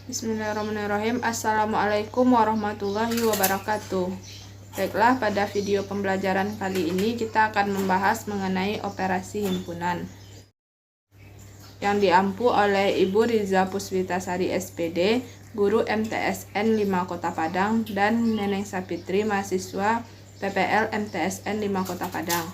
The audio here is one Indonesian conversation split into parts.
Bismillahirrahmanirrahim. Assalamualaikum warahmatullahi wabarakatuh. Baiklah, pada video pembelajaran kali ini kita akan membahas mengenai operasi himpunan yang diampu oleh Ibu Riza Puspitasari SPD, guru MTSN 5 Kota Padang, dan Neneng Sapitri, mahasiswa PPL MTSN 5 Kota Padang.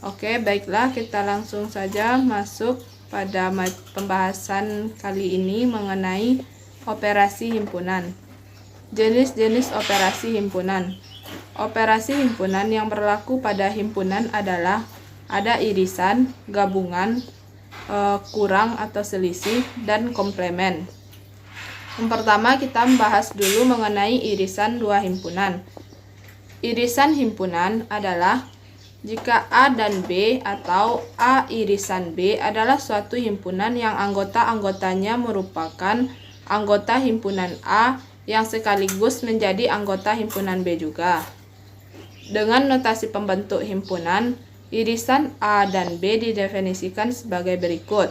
Oke, baiklah, kita langsung saja masuk pada pembahasan kali ini mengenai operasi himpunan. Jenis-jenis operasi himpunan. Operasi himpunan yang berlaku pada himpunan adalah ada irisan, gabungan, kurang atau selisih, dan komplement. Yang pertama kita membahas dulu mengenai irisan dua himpunan. Irisan himpunan adalah jika A dan B atau A irisan B adalah suatu himpunan yang anggota-anggotanya merupakan anggota himpunan A yang sekaligus menjadi anggota himpunan B juga. Dengan notasi pembentuk himpunan, irisan A dan B didefinisikan sebagai berikut.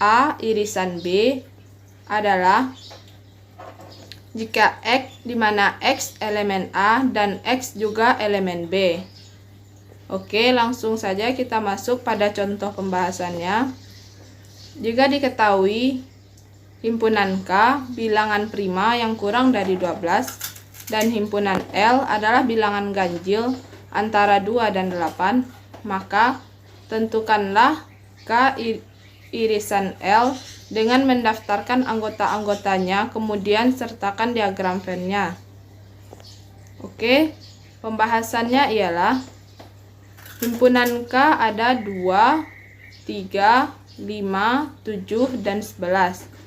A irisan B adalah jika X di mana X elemen A dan X juga elemen B. Oke, langsung saja kita masuk pada contoh pembahasannya. Jika diketahui himpunan K bilangan prima yang kurang dari 12 dan himpunan L adalah bilangan ganjil antara 2 dan 8, maka tentukanlah K irisan L dengan mendaftarkan anggota-anggotanya, kemudian sertakan diagram Venn-nya. Oke, pembahasannya ialah himpunan K ada 2, 3, 5, 7, dan 11.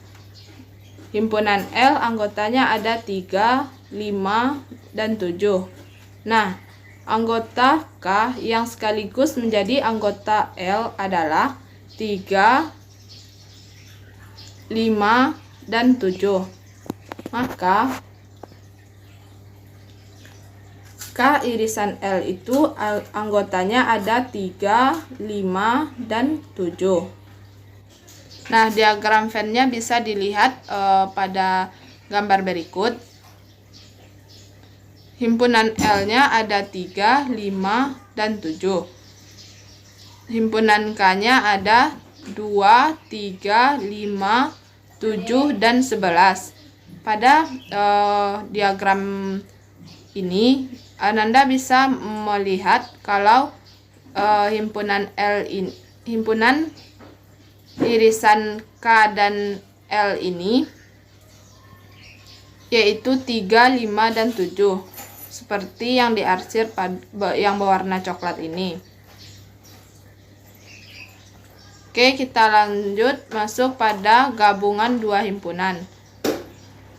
Himpunan L anggotanya ada 3, 5, dan 7. Nah, anggota K yang sekaligus menjadi anggota L adalah 3, 5, dan 7. Maka K irisan L itu anggotanya ada 3, 5, dan 7. Nah, diagram Venn-nya bisa dilihat pada gambar berikut. Himpunan L-nya ada 3, 5, dan 7. Himpunan K-nya ada 2, 3, 5, 7, dan 11. Pada diagram ini, Anda bisa melihat kalau himpunan irisan K dan L ini yaitu 3, 5, dan 7 seperti yang diarsir yang berwarna coklat ini. Oke, kita lanjut masuk pada gabungan dua himpunan.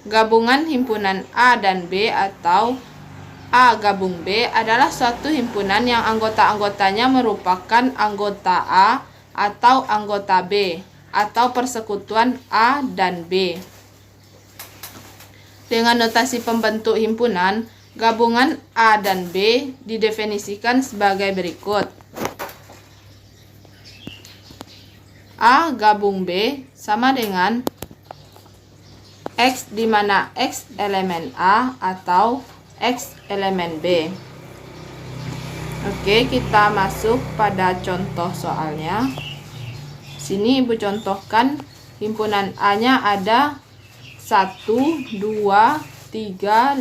Gabungan himpunan A dan B atau A gabung B adalah suatu himpunan yang anggota-anggotanya merupakan anggota A atau anggota B atau persekutuan A dan B. Dengan notasi pembentuk himpunan, gabungan A dan B didefinisikan sebagai berikut. A gabung B sama dengan X di mana X elemen A atau X elemen B. Oke, kita masuk pada contoh soalnya. Sini Ibu contohkan himpunan A-nya ada 1, 2, 3,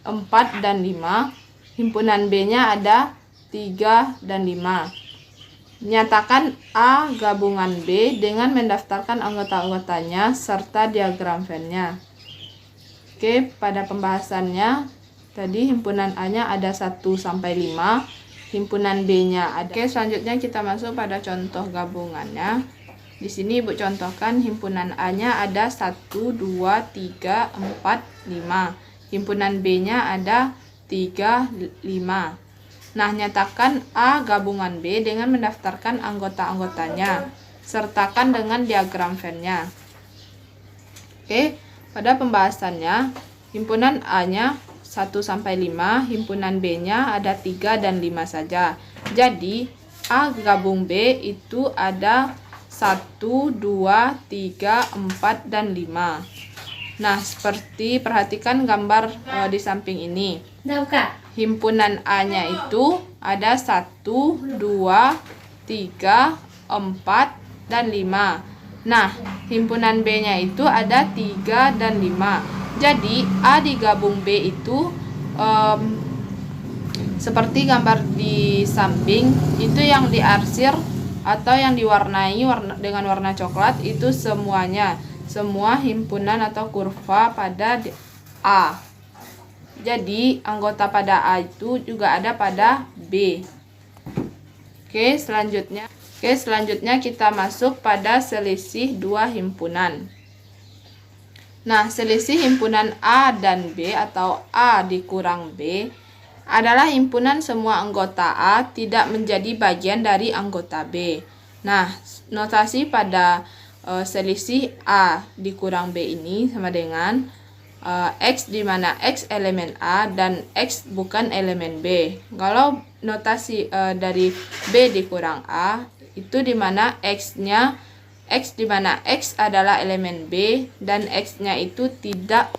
4, dan 5. Himpunan B-nya ada 3 dan 5. Nyatakan A gabungan B dengan mendaftarkan anggota-anggotanya serta diagram Venn-nya. Oke, pada pembahasannya tadi himpunan A-nya ada 1 sampai 5, himpunan B-nya ada. Oke, selanjutnya kita masuk pada contoh gabungannya. Di sini Ibu contohkan himpunan A-nya ada 1, 2, 3, 4, 5. Himpunan B-nya ada 3, 5. Nah, nyatakan A gabungan B dengan mendaftarkan anggota-anggotanya. Sertakan dengan diagram Venn-nya. Oke, pada pembahasannya himpunan A-nya 1 sampai 5, himpunan B-nya ada 3 dan 5 saja. Jadi, A gabung B itu ada 1, 2, 3, 4, dan 5. Nah, seperti perhatikan gambar di samping ini. Himpunan A-nya itu ada 1, 2, 3, 4, dan 5. Nah, himpunan B-nya itu ada 3 dan 5. Jadi, A digabung B itu seperti gambar di samping, itu yang diarsir atau yang diwarnai dengan warna coklat itu semua himpunan atau kurva pada A. Jadi anggota pada A itu juga ada pada B. Oke, selanjutnya kita masuk pada selisih dua himpunan. Nah, selisih himpunan A dan B atau A dikurang B adalah himpunan semua anggota A tidak menjadi bagian dari anggota B. Nah, notasi pada selisih A dikurang B ini sama dengan X di mana X elemen A dan X bukan elemen B. Kalau notasi dari B dikurang A itu di mana X di mana X adalah elemen B dan X-nya itu tidak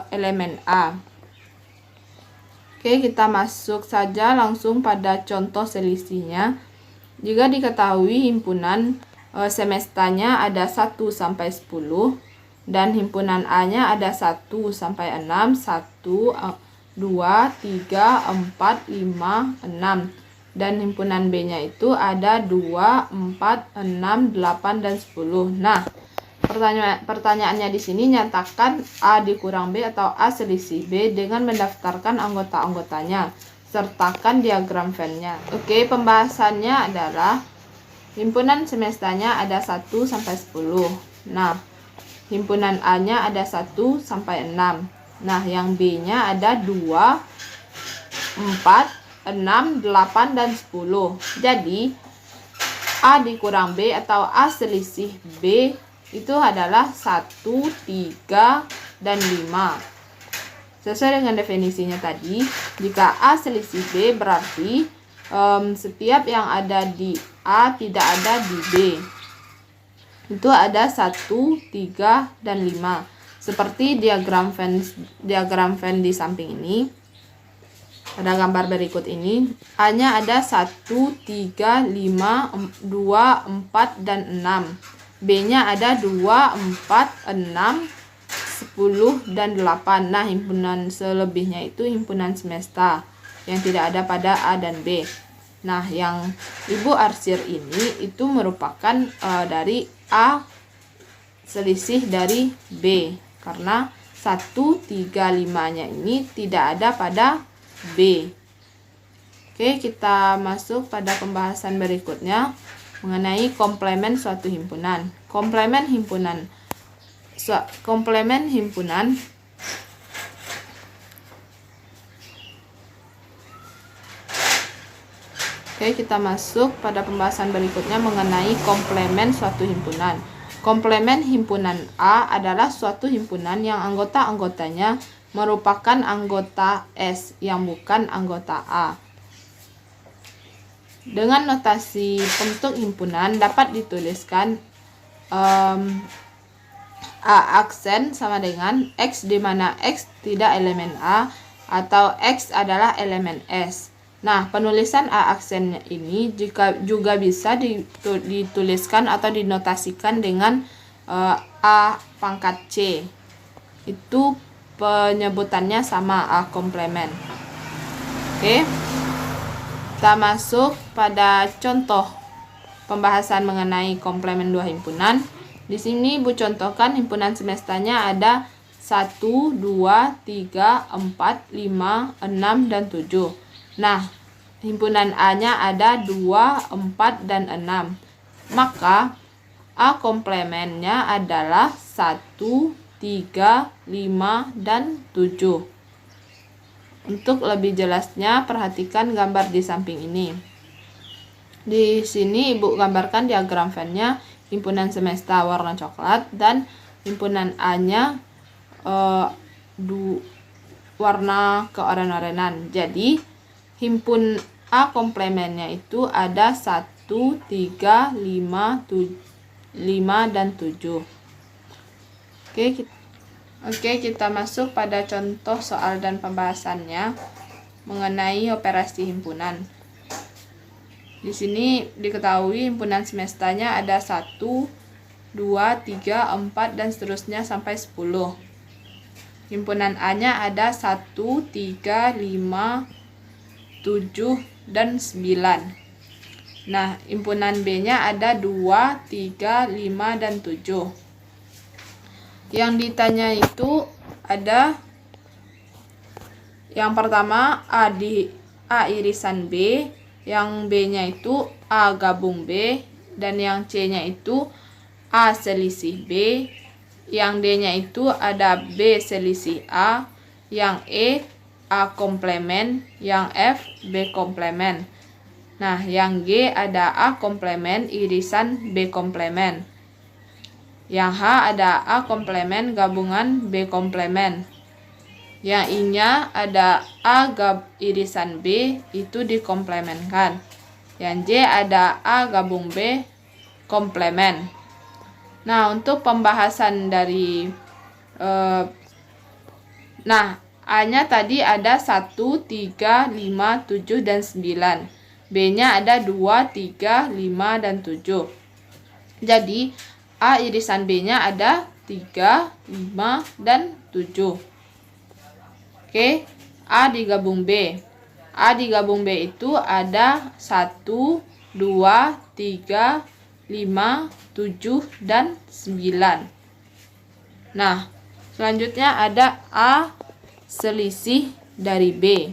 elemen A. Oke, kita masuk saja langsung pada contoh selisihnya. Jika diketahui himpunan semestanya ada 1 sampai 10 dan himpunan A-nya ada 1 sampai 6, 1, 2, 3, 4, 5, 6. Dan himpunan B-nya itu ada 2, 4, 6, 8, dan 10. Nah, pertanyaannya di sini nyatakan A dikurang B atau A selisih B dengan mendaftarkan anggota-anggotanya. Sertakan diagram Venn-nya. Oke, pembahasannya adalah himpunan semestanya ada 1 sampai 10. Nah, himpunan A-nya ada 1 sampai 6. Nah, yang B-nya ada 2, 4, 6, 8, dan 10. Jadi, A dikurang B atau A selisih B itu adalah 1, 3, dan 5. Sesuai dengan definisinya tadi, jika A selisih B berarti setiap yang ada di A tidak ada di B. Itu ada 1, 3, dan 5. Seperti diagram Venn di samping ini. Pada gambar berikut ini, A-nya ada 1, 3, 5, 2, 4, dan 6. B-nya ada 2, 4, 6, 10, dan 8. Nah, himpunan selebihnya itu himpunan semesta yang tidak ada pada A dan B. Nah, yang Ibu arsir ini itu merupakan dari A selisih dari B. Karena 1, 3, 5-nya ini tidak ada pada B. Oke, kita masuk pada pembahasan berikutnya mengenai komplemen suatu himpunan. Komplemen himpunan. Oke, kita masuk pada pembahasan berikutnya mengenai komplemen suatu himpunan. Komplemen himpunan A adalah suatu himpunan yang anggota-anggotanya merupakan anggota S yang bukan anggota A. Dengan notasi bentuk himpunan dapat dituliskan A aksen sama dengan X di mana X tidak elemen A atau X adalah elemen S. Nah, penulisan A aksen ini juga bisa dituliskan atau dinotasikan dengan A pangkat C. Itu penyebutannya sama, A komplemen. Oke. Kita masuk pada contoh pembahasan mengenai komplemen dua himpunan. Di sini Ibu contohkan himpunan semestanya ada 1, 2, 3, 4, 5, 6, dan 7. Nah, himpunan A-nya ada 2, 4, dan 6. Maka A komplemennya adalah 1, 3, 5, dan 7. Untuk lebih jelasnya, perhatikan gambar di samping ini. Di sini Ibu gambarkan diagram Venn-nya, himpunan semesta warna coklat dan himpunan A-nya warna keoren-orenan. Jadi, himpun A komplemennya itu ada 1, 3, 5, 5, dan 7. Oke, Oke, kita masuk pada contoh soal dan pembahasannya mengenai operasi himpunan. Di sini diketahui himpunan semestanya ada 1, 2, 3, 4, dan seterusnya sampai 10. Himpunan A-nya ada 1, 3, 5, 7, dan 9. Nah, himpunan B-nya ada 2, 3, 5, dan 7. Yang ditanya itu ada yang pertama A irisan B, yang B-nya itu A gabung B, dan yang C-nya itu A selisih B, yang D-nya itu ada B selisih A, yang E A komplemen, yang F B komplemen. Nah, yang G ada A komplemen irisan B komplemen. Yang H ada A komplemen gabungan B komplemen. Yang I-nya ada A irisan B, itu dikomplemenkan. Yang J ada A gabung B komplemen. Nah, untuk pembahasan dari A-nya tadi ada 1, 3, 5, 7, dan 9. B-nya ada 2, 3, 5, dan 7. Jadi, A irisan B-nya ada 3, 5, dan 7. Oke, A digabung B. A digabung B itu ada 1, 2, 3, 5, 7, dan 9. Nah, selanjutnya ada A selisih dari B.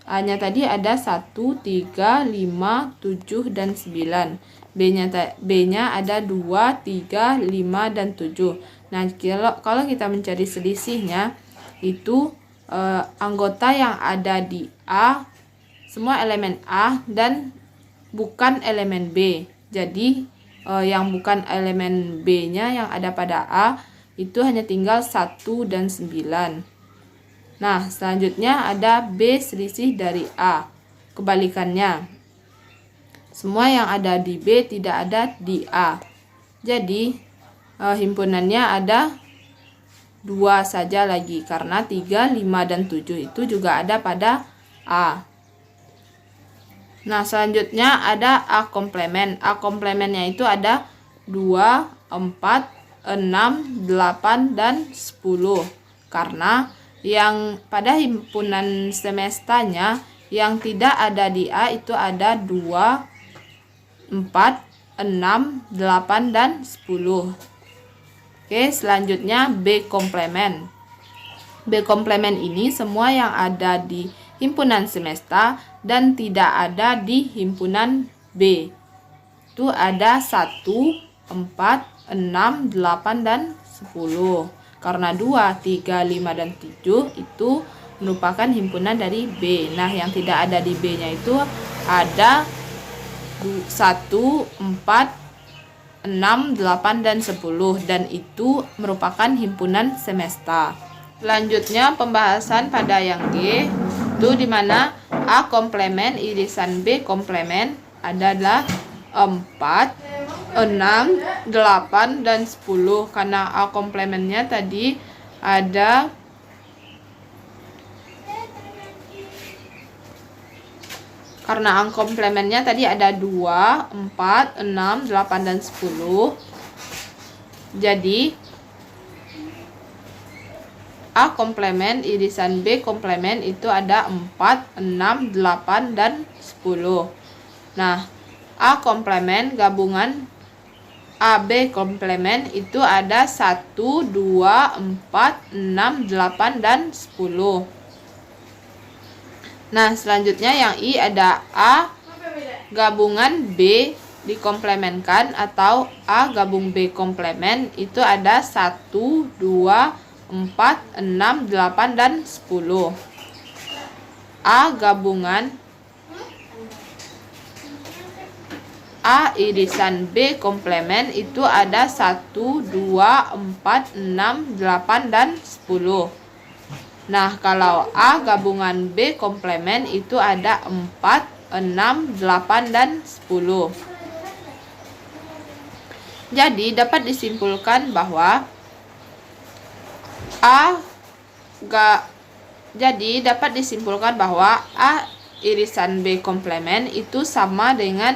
A-nya tadi ada 1, 3, 5, 7, dan 9. B-nya ada 2, 3, 5, dan 7. Nah, kalau kita mencari selisihnya, itu anggota yang ada di A, semua elemen A dan bukan elemen B. Jadi, yang bukan elemen B-nya yang ada pada A, itu hanya tinggal 1 dan 9. Nah, selanjutnya ada B selisih dari A. Kebalikannya, semua yang ada di B tidak ada di A. Jadi, himpunannya ada 2 saja lagi, karena 3, 5, dan 7 itu juga ada pada A. Nah, selanjutnya ada A komplemen. A komplemennya itu ada 2, 4, 6, 8, dan 10. Karena yang pada himpunan semestanya yang tidak ada di A itu ada 2, 4, 6, 8, dan 10. Oke, selanjutnya B komplemen. B komplemen ini semua yang ada di himpunan semesta dan tidak ada di himpunan B. Itu ada 1, 4, 6, 8, dan 10. Karena 2, 3, 5, dan 7 itu merupakan himpunan dari B. Nah, yang tidak ada di B-nya itu ada 1, 4, 6, 8, dan 10, dan itu merupakan himpunan semesta. Selanjutnya pembahasan pada yang G, itu dimana A komplemen irisan B komplemen adalah 4, 6, 8, dan 10. Karena A komplemennya tadi ada Karena A komplemennya tadi ada 2, 4, 6, 8, dan 10. Jadi, A komplemen irisan B komplemen itu ada 4, 6, 8, dan 10. Nah, A komplemen gabungan AB komplemen itu ada 1, 2, 4, 6, 8, dan 10. Nah, selanjutnya yang I ada A gabungan B dikomplemenkan atau A gabung B komplemen itu ada 1, 2, 4, 6, 8, dan 10. A gabungan A irisan B komplemen itu ada 1, 2, 4, 6, 8, dan 10. Nah, kalau A gabungan B komplemen itu ada 4, 6, 8, dan 10. Jadi, dapat disimpulkan bahwa A jadi dapat disimpulkan bahwa A irisan B komplemen itu sama dengan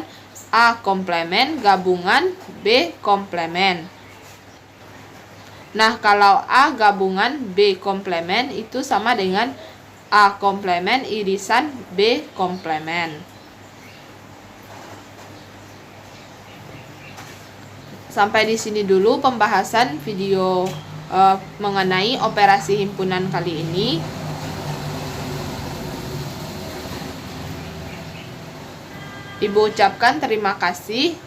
A komplemen gabungan B komplemen. Nah, kalau A gabungan B komplemen itu sama dengan A komplemen irisan B komplemen. Sampai di sini dulu pembahasan video mengenai operasi himpunan kali ini. Ibu ucapkan terima kasih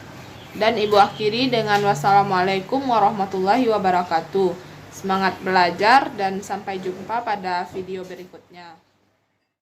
dan Ibu akhiri dengan wassalamualaikum warahmatullahi wabarakatuh. Semangat belajar dan sampai jumpa pada video berikutnya.